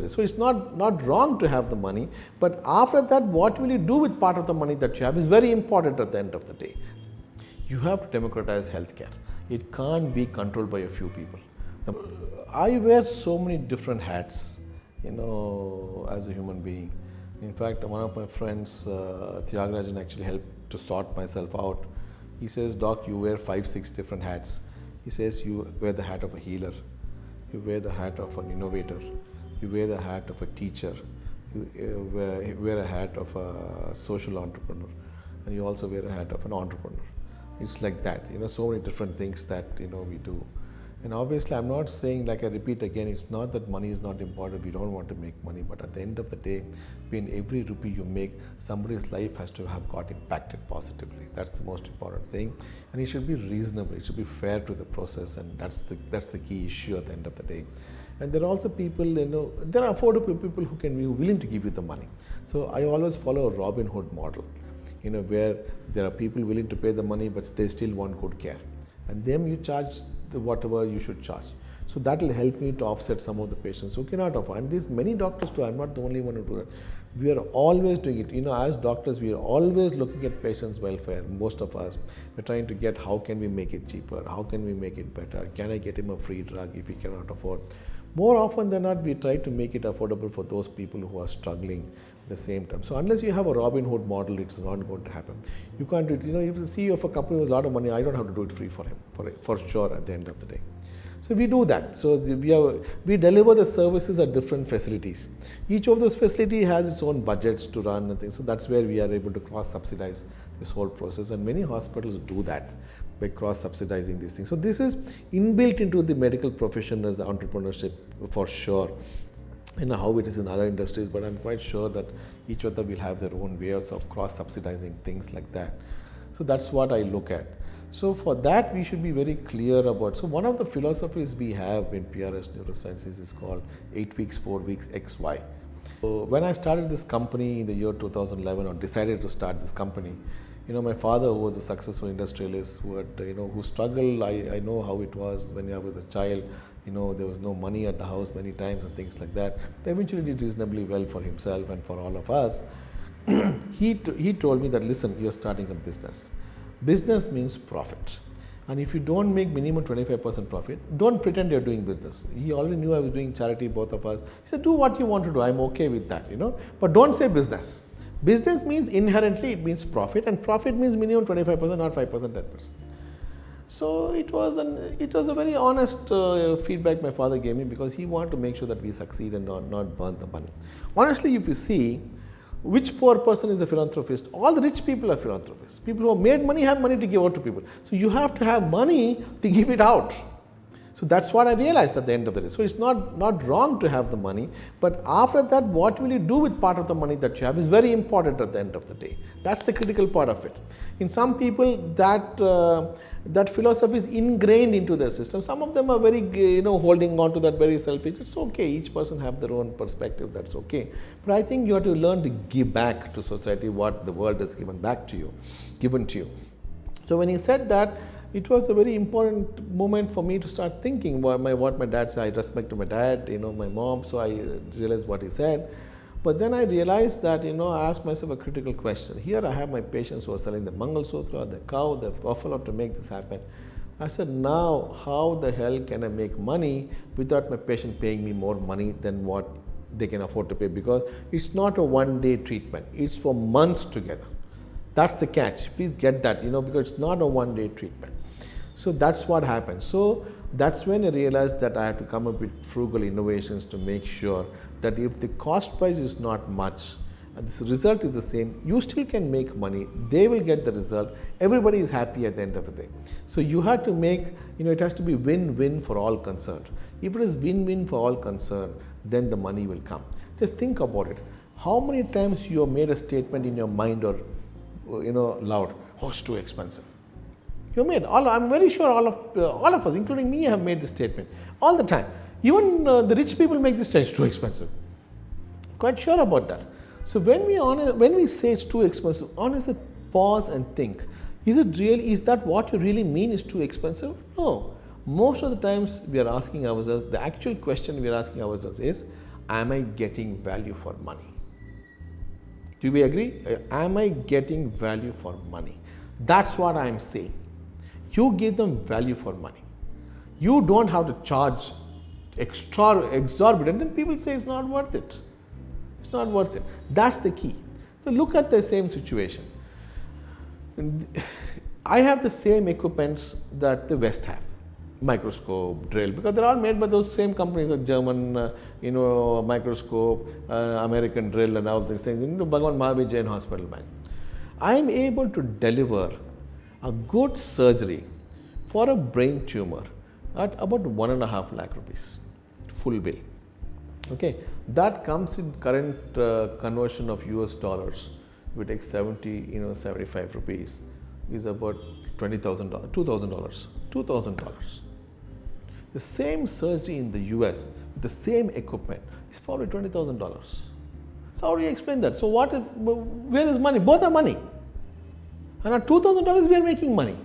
day. So it's not wrong to have the money, but after that, what will you do with part of the money that you have is very important at the end of the day. You have to democratize healthcare. It can't be controlled by a few people. I wear so many different hats, as a human being. In fact, one of my friends, Thiagarajan, actually helped to sort myself out. He says, Doc, you wear 5-6 different hats. He says, you wear the hat of a healer, you wear the hat of an innovator, you wear the hat of a teacher, you wear a hat of a social entrepreneur, and you also wear a hat of an entrepreneur. It's like that, so many different things that, we do. And obviously, I'm not saying, like I repeat again, it's not that money is not important, we don't want to make money, but at the end of the day, in every rupee you make, somebody's life has to have got impacted positively. That's the most important thing. And it should be reasonable, it should be fair to the process, and that's the key issue at the end of the day. And there are also people, there are affordable people who can be willing to give you the money. So I always follow a Robinhood model, where there are people willing to pay the money, but they still want good care. And them you charge whatever you should charge. So that will help me to offset some of the patients who cannot afford. And these many doctors too, I'm not the only one who do that. We are always doing it. As doctors, we are always looking at patients' welfare. Most of us, we're trying to get how can we make it cheaper? How can we make it better? Can I get him a free drug if he cannot afford? More often than not, we try to make it affordable for those people who are struggling at the same time. So unless you have a Robinhood model, it is not going to happen. You can't do it. If the CEO of a company has a lot of money, I don't have to do it free for him, for sure, at the end of the day. So we do that. So we deliver the services at different facilities. Each of those facilities has its own budgets to run and things. So that's where we are able to cross-subsidize this whole process. And many hospitals do that by cross-subsidizing these things. So this is inbuilt into the medical profession as the entrepreneurship for sure. How it is in other industries, but I'm quite sure that each of them will have their own ways of cross-subsidizing things like that. So that's what I look at. So for that, we should be very clear about. So one of the philosophies we have in PRS Neurosciences is called 8 weeks, 4 weeks, XY. So when I started this company in the year 2011, or decided to start this company, my father, who was a successful industrialist, who struggled, I know how it was when I was a child. There was no money at the house many times and things like that. But eventually did reasonably well for himself and for all of us. He told me that, listen, you're starting a business. Business means profit. And if you don't make minimum 25% profit, don't pretend you're doing business. He already knew I was doing charity, both of us. He said, do what you want to do. I'm okay with that, But don't say business. Business means inherently, it means profit, and profit means minimum 25%, not 5%, 10%. So it was a very honest feedback my father gave me, because he wanted to make sure that we succeed and not burn the money. Honestly, if you see, which poor person is a philanthropist? All the rich people are philanthropists. People who have made money have money to give out to people. So you have to have money to give it out. So that's what I realized at the end of the day. So it's not wrong to have the money, but after that, what will you do with part of the money that you have is very important at the end of the day. That's the critical part of it. In some people, that philosophy is ingrained into their system. Some of them are very, holding on to that, very selfish. It's okay. Each person have their own perspective. That's okay. But I think you have to learn to give back to society what the world has given to you. So when he said that, it was a very important moment for me to start thinking what my dad said. I respect my dad, my mom, so I realized what he said. But then I realized that, I asked myself a critical question. Here I have my patients who are selling the Mangal Sutra, the cow, the buffalo to make this happen. I said, now how the hell can I make money without my patient paying me more money than what they can afford to pay? Because it's not a one-day treatment. It's for months together. That's the catch. Please get that, because it's not a one-day treatment. So that's what happened. So that's when I realized that I had to come up with frugal innovations to make sure that if the cost price is not much and the result is the same, you still can make money. They will get the result. Everybody is happy at the end of the day. So you have to make, it has to be win-win for all concerned. If it is win-win for all concerned, then the money will come. Just think about it. How many times you have made a statement in your mind or, loud, oh, it's too expensive. I'm very sure all of us, including me, have made this statement all the time. Even the rich people make this statement, it's too expensive. Quite sure about that. So when we say it's too expensive, honestly, pause and think. Is that what you really mean is too expensive? No. Most of the times we are asking ourselves, the actual question we are asking ourselves is, am I getting value for money? Do we agree? Am I getting value for money? That's what I'm saying. You give them value for money. You don't have to charge exorbitant, and people say it's not worth it. It's not worth it. That's the key. So look at the same situation. I have the same equipments that the West have. Microscope, drill, because they're all made by those same companies, like German, microscope, American drill, and all these things. Bhagwan Mahavir Jain Hospital Bank. I am able to deliver a good surgery for a brain tumor at about 1.5 lakh rupees, full bill. Okay, that comes in current conversion of US dollars. If we take 75 rupees, is about $20,000, $2,000, $2,000. The same surgery in the US with the same equipment is probably $20,000. So how do you explain that? So where is money? Both are money. And at $2,000 we are making money.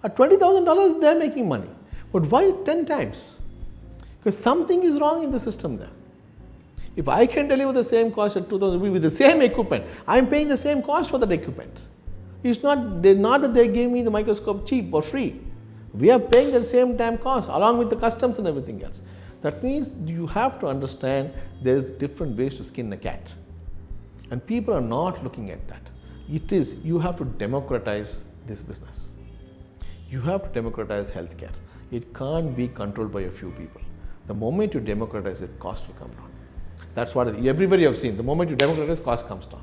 At $20,000 they are making money. But why 10 times? Because something is wrong in the system there. If I can deliver the same cost at 2,000 rupees with the same equipment, I am paying the same cost for that equipment. It's not that they give me the microscope cheap or free. We are paying the same time cost along with the customs and everything else. That means you have to understand there's different ways to skin a cat. And people are not looking at that. You have to democratize this business. You have to democratize healthcare. It can't be controlled by a few people. The moment you democratize it, cost will come down. That's what everywhere you have seen. The moment you democratize, cost comes down.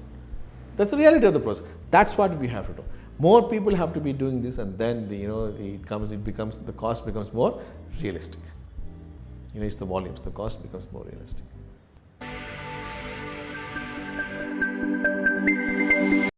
That's the reality of the process. That's what we have to do. More people have to be doing this, and then the cost becomes more realistic. It's the volumes. The cost becomes more realistic.